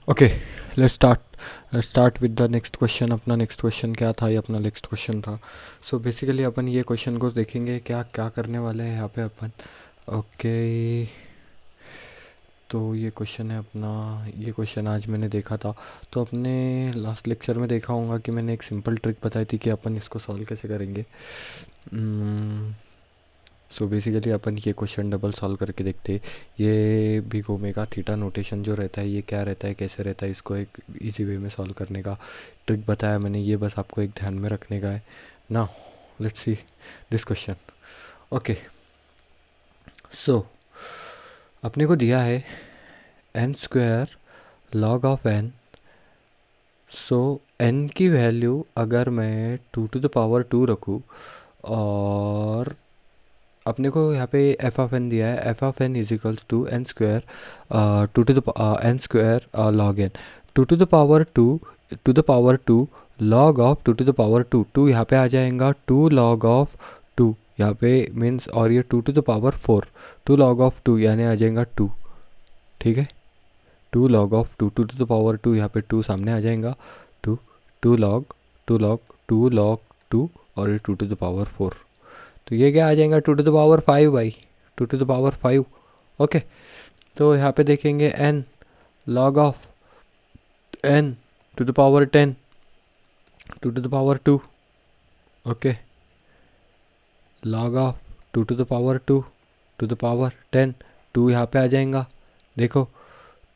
Okay, let's start with the next question. अपना next question क्या था? ये अपना नेक्स्ट क्वेश्चन था। सो बेसिकली अपन ये क्वेश्चन को देखेंगे क्या क्या करने वाले हैं यहाँ पे अपन। ओके, तो ये क्वेश्चन है अपना। ये क्वेश्चन आज मैंने देखा था, तो अपने लास्ट लेक्चर में देखा होगा कि मैंने एक सिंपल ट्रिक बताई थी कि अपन इसको सॉल्व कैसे करेंगे। सो बेसिकली अपन ये क्वेश्चन डबल सॉल्व करके देखते हैं। ये बिग ओमेगा थीटा नोटेशन जो रहता है ये क्या रहता है, कैसे रहता है, इसको एक इजी वे में सॉल्व करने का ट्रिक बताया मैंने। ये बस आपको एक ध्यान में रखने का है। Now let's see this question. Okay, so अपने को दिया है N square log of N. So N की वैल्यू अगर मैं 2 to the power 2 रखूँ, और अपने को यहाँ पे एफ ऑफ एन दिया है, f of N is equals to n square n square log n. 2 to the power 2 log of 2 to the power 2, टू यहाँ पे आ जाएगा 2 log ऑफ 2 यहाँ पे मीन्स, और ये 2 to the power 4, 2 log of 2 यानी आ जाएगा 2। ठीक है, 2 log ऑफ 2 यहाँ पे 2 सामने आ जाएगा 2, 2 log 2 और ये 2 to the power 4। तो ये क्या आ जाएगा 2 to the power 5 भाई, 2 to the power 5। ओके, तो यहाँ पे देखेंगे n log of n to the power 10, 2 to the power 2। Okay, log of 2 to the power 2 to the power 10, 2 यहाँ पे आ जाएगा। देखो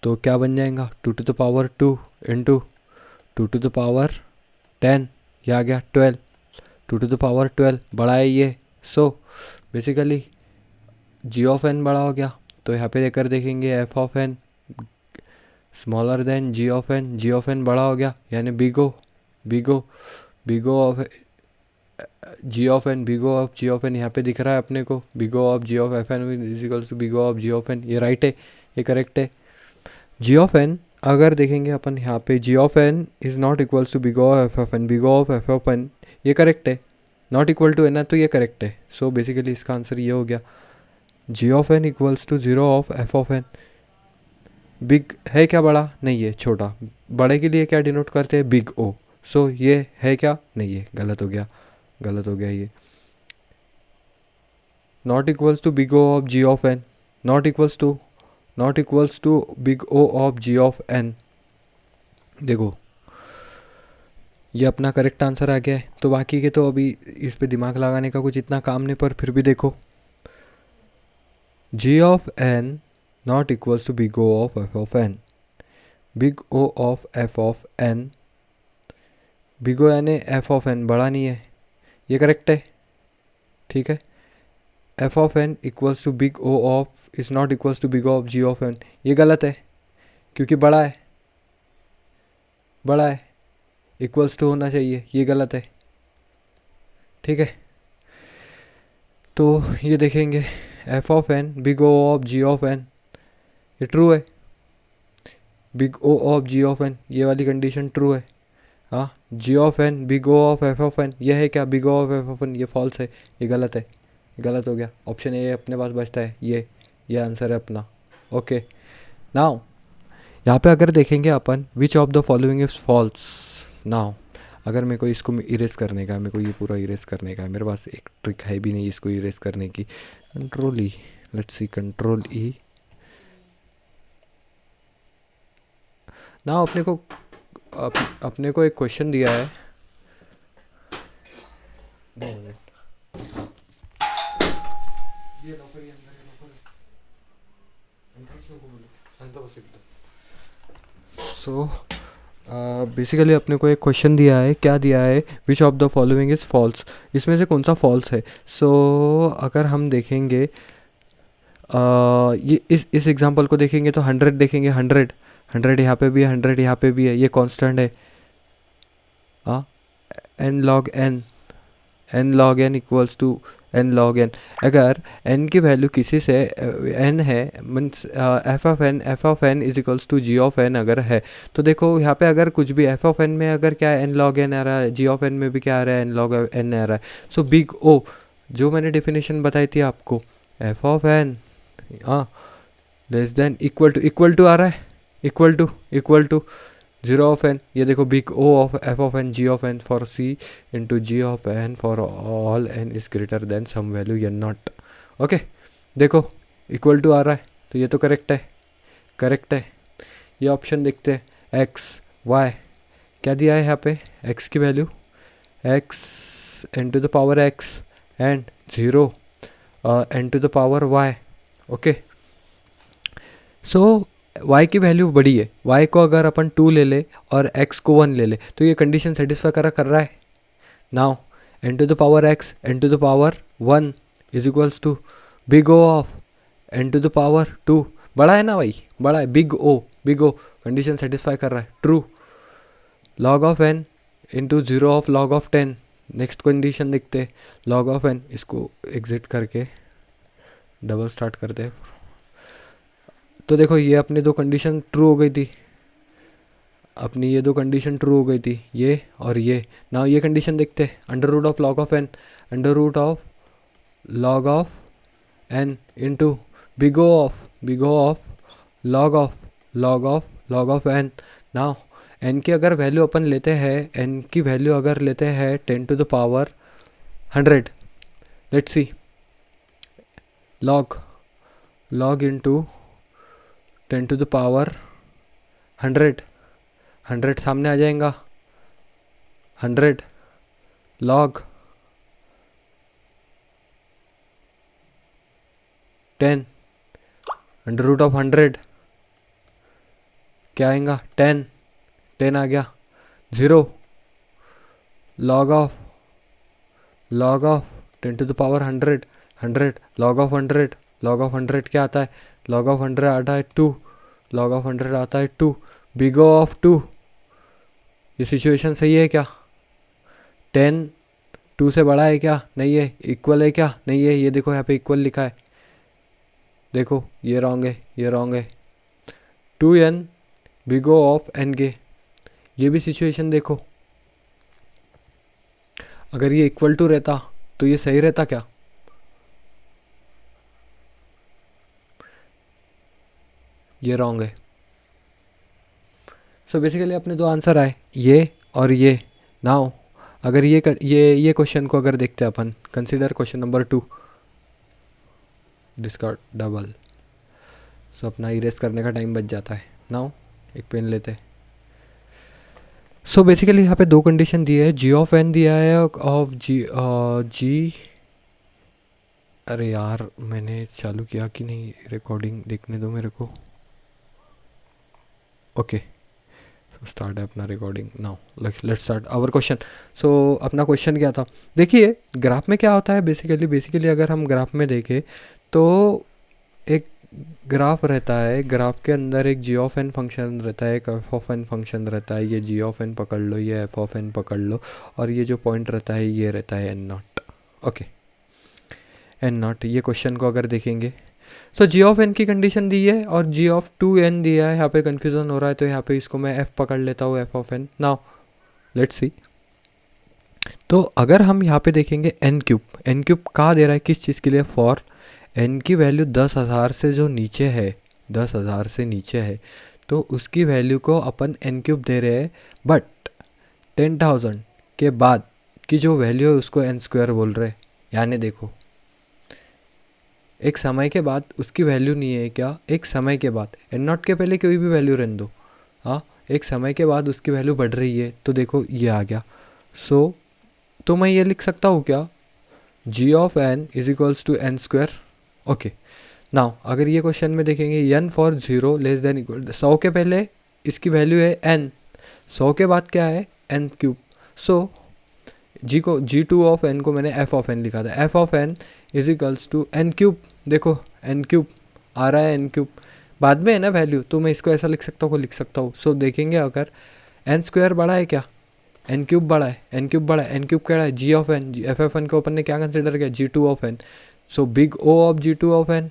तो क्या बन जाएगा 2 to the power 2 into 2 to the power 10, ये आ गया 12, 2 to the power 12 बड़ा है ये। So basically g of n बड़ा हो गया, तो यहाँ पे लेकर देखेंगे f of n smaller than g of n. G of n बड़ा हो गया यानी big O of ji of n, big O of ji of n यहाँ पे दिख रहा है अपने को। Big O of ji of F N is equals to big O of ji of N. ये राइट है, ये करेक्ट है। जी ऑफ एन अगर देखेंगे अपन यहाँ पे, G of N is not equals to big O of F N, big O of F of N, ये करेक्ट है। नॉट इक्वल टू एन है तो ये करेक्ट है। सो बेसिकली इसका आंसर ये हो गया, G of N equals to 0 of F of N. Big है क्या बड़ा? नहीं है, छोटा। बड़े के लिए क्या डिनोट करते हैं? बिग ओ। सो ये है क्या? नहीं है, गलत हो गया, गलत हो गया ये। Not equals to big O of ji of N, not equals to big O of ji of N. देखो ये अपना करेक्ट आंसर आ गया है। तो बाकी के तो अभी इस पे दिमाग लगाने का कुछ इतना काम नहीं, पर फिर भी देखो G of N not equals to big O of F of N, big O of F of N, big O यानी एफ ऑफ एन बड़ा नहीं है, ये करेक्ट है। ठीक है, f of N equals to big O of is not equals to big O of ji of N, ये गलत है क्योंकि बड़ा है, बड़ा है, इक्वल्स टू होना चाहिए, ये गलत है। ठीक है, तो ये देखेंगे f of N big O of ji of N, ये ट्रू है। Big O of ji of N, ये वाली कंडीशन ट्रू है। हाँ, g of N big O of F of N, ये है क्या? Big O of F of N, ये फॉल्स है, ये गलत है, ये गलत हो गया। ऑप्शन ए अपने पास बचता है, ये आंसर है अपना। ओके, नाउ यहाँ पे अगर देखेंगे अपन which of the following is false. Now अगर मेरे को इसको इरेज करने का है, मेरे को ये पूरा इरेज करने का है, मेरे पास एक ट्रिक है भी नहीं इसको इरेज करने की। Control E, let's see, control ई। ना अपने को एक क्वेश्चन दिया है। सो बेसिकली अपने को एक क्वेश्चन दिया है, क्या दिया है? Which of the following is false, इसमें से कौन सा फॉल्स है। सो अगर हम देखेंगे ये इस एग्जांपल को देखेंगे तो 100 देखेंगे, 100 यहाँ पे भी है, 100 यहाँ पे भी है, ये कांस्टेंट है। N log n equals to n log n. अगर एन की वैल्यू किसी से एन है, means f of N is equals to ji of N अगर है, तो देखो यहाँ पे अगर कुछ भी एफ ऑफ एन में अगर क्या है, एन लॉग एन आ रहा है, जी ऑफ एन में भी क्या आ रहा है, एन लॉग एन आ रहा है। सो बिग ओ जो मैंने डेफिनेशन बताई थी आपको, f of n less than equal to आ रहा है, equal to zero of N, ये देखो big O of F of n g of n for c into g of n for all n is greater than some value n not. Okay, देखो equal to आ रहा है, तो ये तो correct है। ये ऑप्शन देखते हैं, एक्स वाई क्या दिया है यहाँ पे, एक्स की value x n to the power x and zero n to the power y. Okay, so y की वैल्यू बड़ी है, y को अगर अपन 2 ले ले और x को 1 ले ले तो ये कंडीशन सेटिस्फाई कर रहा है। Now n to the power x n to the power 1 is equals to big O of n to the power 2, बड़ा है ना भाई, बड़ा है, बिग ओ कंडीशन सेटिस्फाई कर रहा है, true. Log of n into zero of log of 10, next condition देखते हैं, लॉग ऑफ n, इसको एग्जिट करके डबल स्टार्ट करते हैं। तो देखो ये अपनी दो कंडीशन ट्रू हो गई थी, अपनी ये दो कंडीशन ट्रू हो गई थी, ये और ये। नाउ ये कंडीशन देखते हैं, under root of log of n under root of log of n into big O of log of n. Now n की अगर वैल्यू अपन लेते हैं, एन की वैल्यू अगर लेते हैं 10 to the power 100, let's see log into 10 to the power 100 सामने आ जाएगा, 100 लॉग 10 अंडर रूट ऑफ 100 क्या आएगा, 10 आ गया, 0 log of 10 to the power 100 log of 100 क्या आता है, लॉग ऑफ 100 आता है 2, लॉग ऑफ 100 आता है 2, बिग ओ ऑफ 2। ये सिचुएशन सही है क्या, 10 2 से बड़ा है क्या, नहीं है, इक्वल है क्या, नहीं है, ये देखो यहाँ पे इक्वल लिखा है, देखो ये रॉन्ग है 2n big O of n के, ये भी सिचुएशन देखो, अगर ये इक्वल टू रहता तो ये सही रहता क्या, ये रॉन्ग है। सो बेसिकली अपने दो आंसर आए, ये और ये। नाउ अगर ये क्वेश्चन को अगर देखते हैं अपन, consider question number 2, discard double, so अपना इरेज करने का टाइम बच जाता है। नाउ एक पेन लेते हैं। सो बेसिकली यहाँ पे दो कंडीशन दी है, जी ऑफ एन दिया है ऑफ जी अरे यार मैंने चालू किया कि नहीं, रिकॉर्डिंग देखने दो मेरे को। ओके स्टार्ट है अपना recording now, let's start our question. So अपना क्वेश्चन क्या था, देखिए ग्राफ में क्या होता है, बेसिकली अगर हम ग्राफ में देखें तो एक ग्राफ रहता है, ग्राफ के अंदर एक जी ऑफ एन फंक्शन रहता है, एक एफ ऑफ एन फंक्शन रहता है, ये जी ऑफ एन पकड़ लो, ये एफ ऑफ एन पकड़ लो, और ये जो पॉइंट रहता है ये रहता है n not. Okay n not, ये क्वेश्चन को अगर देखेंगे तो जी ऑफ एन की कंडीशन दी है और जी ऑफ 2n दिया है, यहाँ पे कन्फ्यूज़न हो रहा है तो यहाँ पे इसको मैं f पकड़ लेता हूँ, f of n. Now let's see, तो अगर हम यहाँ पे देखेंगे एन क्यूब कहाँ दे रहा है, किस चीज़ के लिए, फॉर एन की वैल्यू 10,000 से जो नीचे है, 10,000 से नीचे है, तो उसकी वैल्यू को अपन एन क्यूब दे रहे हैं, बट 10,000 के बाद की जो वैल्यू है उसको एन स्क्वायर बोल रहे हैं। यानी देखो एक समय के बाद उसकी वैल्यू नहीं है क्या, एक समय के बाद, एन नॉट के पहले कोई भी वैल्यू रहने दो, हाँ एक समय के बाद उसकी वैल्यू बढ़ रही है, तो देखो ये आ गया। सो तो मैं ये लिख सकता हूँ क्या, g of N is equals to n square. Okay now अगर ये क्वेश्चन में देखेंगे, n for 0 less than equal, 100 के पहले इसकी वैल्यू है एन, 100 के बाद क्या है n cube. So G2 of n को मैंने एफ ऑफ एन लिखा था, f of N is equals to n cube, देखो एन क्यूब आ रहा है, एन क्यूब बाद में है ना वैल्यू, तो मैं इसको ऐसा लिख सकता हूँ। सो देखेंगे अगर एन स्क्वायर बड़ा है क्या, एन क्यूब बड़ा है, एन क्यूब क्या है, g of N, f f n को अपन ने क्या कंसिडर किया, G2 of N. So big O of G2 of N,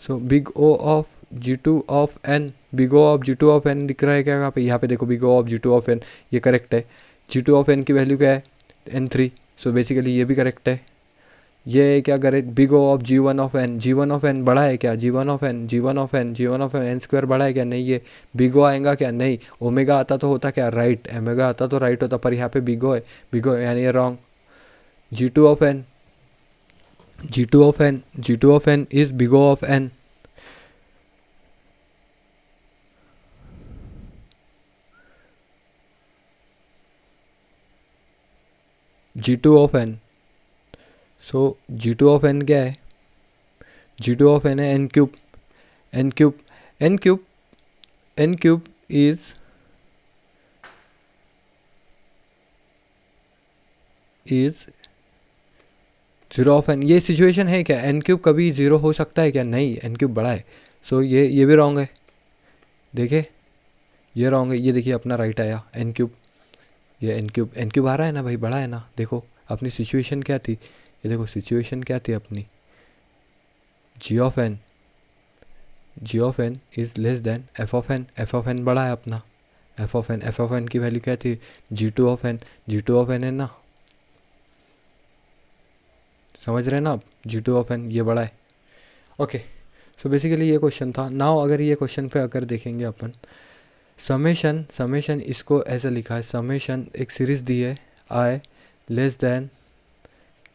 so big O of G2 of N, big O of G2 of n दिख रहा है क्या यहाँ पे देखो, big O of G2 of N, ये करेक्ट है। G2 ऑफ एन की वैल्यू क्या है, N3, सो बेसिकली ये भी करेक्ट है, ये क्या करे, big O of g one of n, g one of n बड़ा है क्या, g one of n, g one of n, g one of n square बड़ा है क्या, नहीं, ये बिग ओ आएगा क्या, नहीं, ओमेगा आता तो होता क्या, राइट, ओमेगा आता तो राइट होता, पर यहाँ पे बिग ओ है, बिग ओ यानी ये wrong. G two of n, g two of n, g two of N is big O of n, g two of N, so g two of n क्या है, g two of N है n cube, n cube, n cube, n cube is zero of N, ये situation है क्या, N cube कभी zero हो सकता है क्या, नहीं, एन क्यूब बड़ा है, सो ये भी रॉन्ग है, देखे ये रॉन्ग है, ये देखिए अपना राइट आया एन क्यूब, ये एन क्यूब, एन क्यूब आ रहा है ना भाई, बड़ा है ना, देखो अपनी सिचुएशन क्या थी, ये देखो सिचुएशन क्या थी अपनी, g of n, g of N is less than f of N, F of n बड़ा है अपना, f of N, F of N की वैल्यू क्या थी, g two of n, g two of N है ना, समझ रहे हैं ना आप, जी टू ऑफ एन ये बड़ा है। ओके, सो बेसिकली ये क्वेश्चन था। नाउ अगर ये क्वेश्चन पे अगर देखेंगे अपन, समेशन, समेशन इसको ऐसा लिखा है, समेशन एक सीरीज दी है, i less than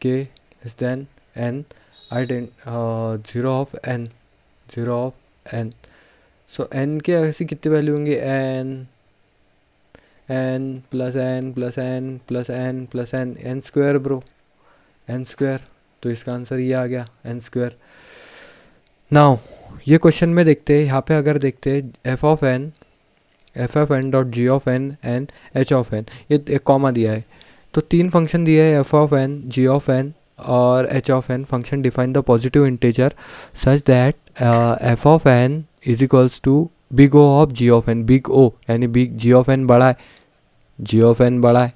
k less than n, i zero of n, zero of N, so n के ऐसी कितनी वैल्यू होंगी, n, n plus n plus n plus n plus n, n square bro, n square, तो इसका answer ये आ गया n square. Now ये क्वेश्चन में देखते हैं, यहाँ पे अगर देखते हैं f of N, F of n dot g of N and H of N, ये एक कॉमा दिया है, तो तीन फंक्शन दिए है, f of n, g of n और h of n, function define the positive integer such that f of N is equals to big O of ji of N, big O यानी big ji of n बड़ा है, g of n बड़ा है,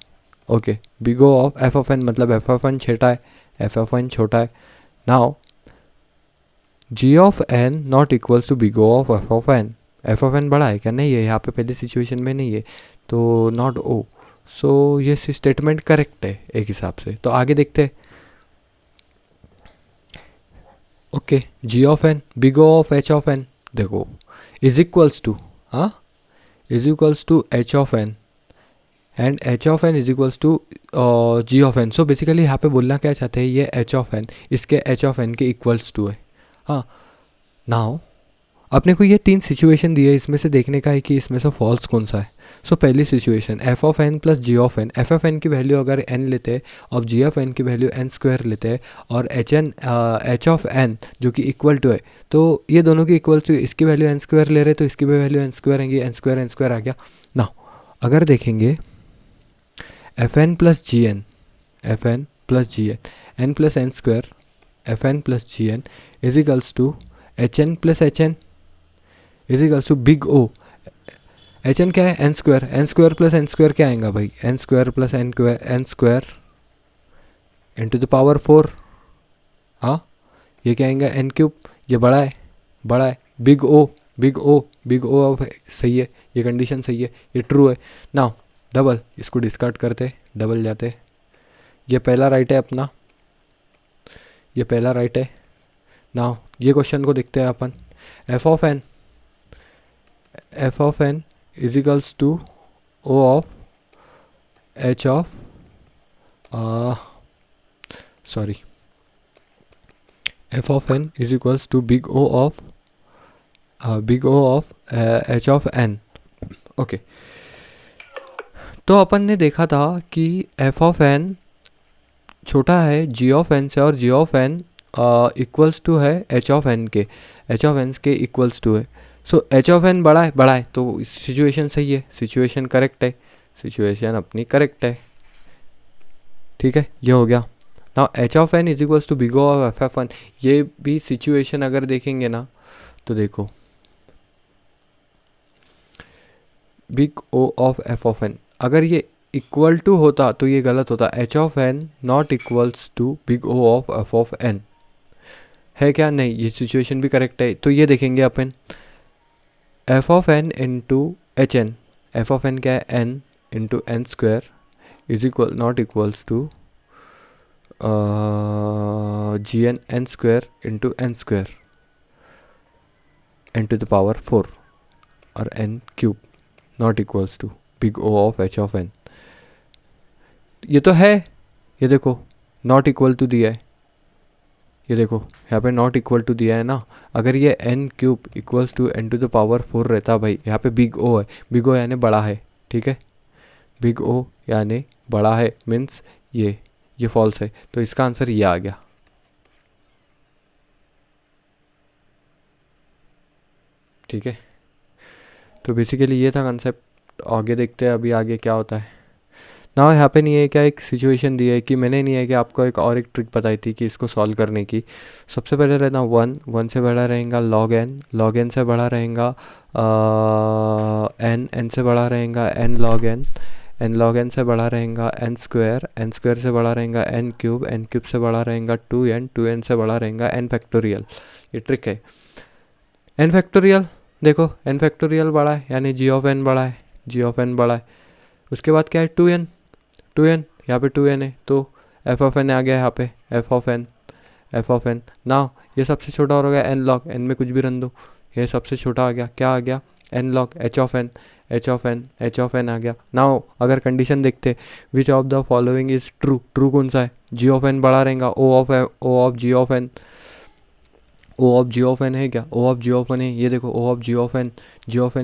okay, big O of F of n मतलब f of N छोटा है, f of N छोटा है। Now g of N not equals to big O of F of N, F of n बड़ा है क्या, नहीं है, यहाँ पे पहले सिचुएशन में नहीं है, तो नॉट ओ, सो ये स्टेटमेंट करेक्ट है एक हिसाब से। तो आगे देखते हैं, okay, G of N big O of H of N, देखो इज इक्वल्स टू, हाँ, is equals to H of N and H of N is equals to ji of N, so basically यहाँ पे बोलना क्या चाहते हैं, ये H of N इसके एच ऑफ एन के इक्वल्स टू है। हाँ, नाउ अपने को ये तीन सिचुएशन दी है, इसमें से देखने का है कि इसमें से फॉल्स कौन सा है। सो पहली situation F of N plus G of N, F of N की वैल्यू अगर एन लेते हैं और जी ऑफ एन की वैल्यू एन स्क्वायर लेते हैं और एच ऑफ एन जो कि इक्वल टू है, तो ये दोनों की इक्वल टू, इसकी वैल्यू एन स्क्वायर ले रहे तो इसकी भी वैल्यू एन स्क्वायर आएंगी, एन स्क्वायर आ गया। ना अगर देखेंगे F N plus G N, F N plus G N plus N square, F N plus G N is equals to H N plus H N is equals to big O, H N क्या है, N square plus N square क्या आएगा भाई, N square plus N square into the power 4, हाँ, ये क्या आएगा N cube, ये बड़ा है, बड़ा है, big O, big O, big O of सही है, ये कंडीशन सही है, ये ट्रू है। नाउ डबल, इसको डिस्कार्ड करते, डबल जाते, ये पहला राइट है अपना, ये पहला राइट है। नाउ ये क्वेश्चन को देखते हैं अपन, f of N, F of N is equals to O of H of, sorry, f of N is equals to big O of H of n, okay. तो अपन ने देखा था कि एफ ऑफ एन छोटा है जी ऑफ एन से और G of N equals to है एच ऑफ एन के, एच ऑफ एन के इक्वल्स टू है, सो एच ऑफ एन बड़ा है, तो सिचुएशन सही है, सिचुएशन करेक्ट है, सिचुएशन अपनी करेक्ट है, ठीक है, ये हो गया। Now H of N is equals to big O of F of N, ये भी सिचुएशन अगर देखेंगे ना तो देखो big O of F of N, अगर ये इक्वल टू होता तो ये गलत होता, H of N not equals to big O of F of N है क्या, नहीं, ये सिचुएशन भी करेक्ट है। तो ये देखेंगे अपन f of n into h n, F of n क्या है, n into n square is equal not equals to g n n square into n square n to the power 4 और n cube not equals to big O of H of N. ये तो है, ये देखो not equal to दिया है, ये देखो यहाँ पे नॉट इक्वल टू दिया है ना। अगर ये N cube equals to N to the power 4 रहता भाई, यहाँ पे बिग ओ है, बिग ओ यानी बड़ा है, ठीक है, बिग ओ यानी बड़ा है, मीन्स ये फॉल्स है, तो इसका आंसर ये आ गया। ठीक है, तो बेसिकली ये था कंसेप्ट। आगे देखते हैं अभी आगे क्या होता है ना। यहाँ पे नहीं है क्या, एक सिचुएशन दी है कि मैंने नहीं है कि आपको एक और एक ट्रिक बताई थी कि इसको सॉल्व करने की। सबसे पहले रहना वन से बड़ा रहेगा लॉग एन से बड़ा रहेगा एन से बड़ा रहेगा एन लॉग एन से बड़ा रहेगा एन स्क्वायर से बड़ा रहेगा एन क्यूब से बड़ा रहेगा 2n से बड़ा रहेगा एन फैक्टोरियल। ये ट्रिक है। एन फैक्टोरियल देखो, एन फैक्टोरियल बड़ा है यानी जी ऑफ एन बड़ा है, उसके बाद क्या है 2n यहाँ पे 2n है, तो एफ ऑफ एन आ गया यहाँ पे, एफ ऑफ एन ना। ये सबसे छोटा हो गया एन लॉग एन में कुछ भी रन दो, ये सबसे छोटा आ गया, क्या आ गया n log h of n आ गया। नाउ अगर कंडीशन देखते, which of the following is true कौन सा है, जी ऑफ एन बड़ा रहेगा O of ji of N है क्या, O of ji of N है, ये देखो O of ji of n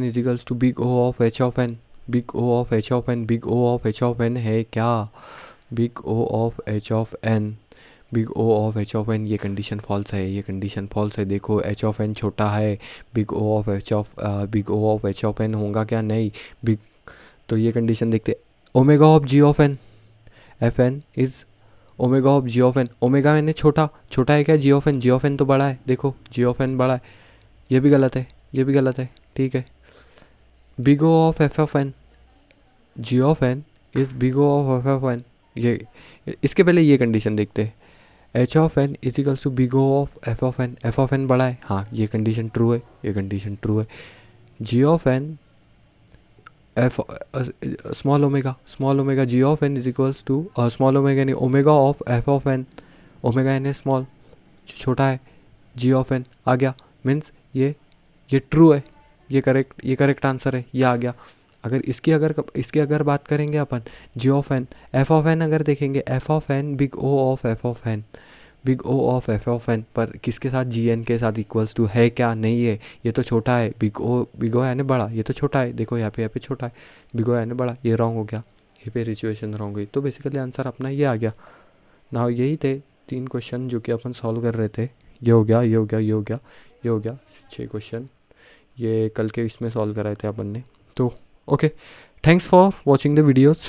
equals to big O of H of N, big O of H of N है क्या, big O of H of N, ये condition false है, देखो H of N छोटा है, big O of H of N होगा क्या, नहीं बिग। तो ये कंडीशन देखते, omega of ji of N F N is omega of ji of N, omega N छोटा है क्या, जी ऑफ एन तो बड़ा है, देखो जी ऑफ एन बड़ा है, ये भी गलत है, ठीक है। Big O of F of n, g of N is big O of F of N, ये इसके पहले ये कंडीशन देखते हैं, h of n equals to big O of F of n बड़ा है, हाँ ये कंडीशन ट्रू है, g of N f small omega g of N is equals to small omega नहीं, omega of F of N, omega n है small छोटा है, g of n आ गया, मीन्स ये ट्रू है, ये करेक्ट आंसर है, ये आ गया। अगर इसकी अगर बात करेंगे अपन, g of N F of N अगर देखेंगे, f of N big O of F of n पर किसके साथ, जी एन के साथ इक्वल्स टू है क्या, नहीं है, ये तो छोटा है, बिग ओ यानी बड़ा, ये तो छोटा है, देखो यहाँ पे छोटा है, बिग ओ यानी बड़ा, ये रॉन्ग हो गया, ये पे सिचुएशन रॉन्ग हुई, तो बेसिकली आंसर अपना ये आ गया ना। यही थे 3 क्वेश्चन जो कि अपन सॉल्व कर रहे थे, ये हो गया 6 क्वेश्चन, ये कल के इसमें सॉल्व कराए थे अपन ने। तो okay, thanks for watching the videos.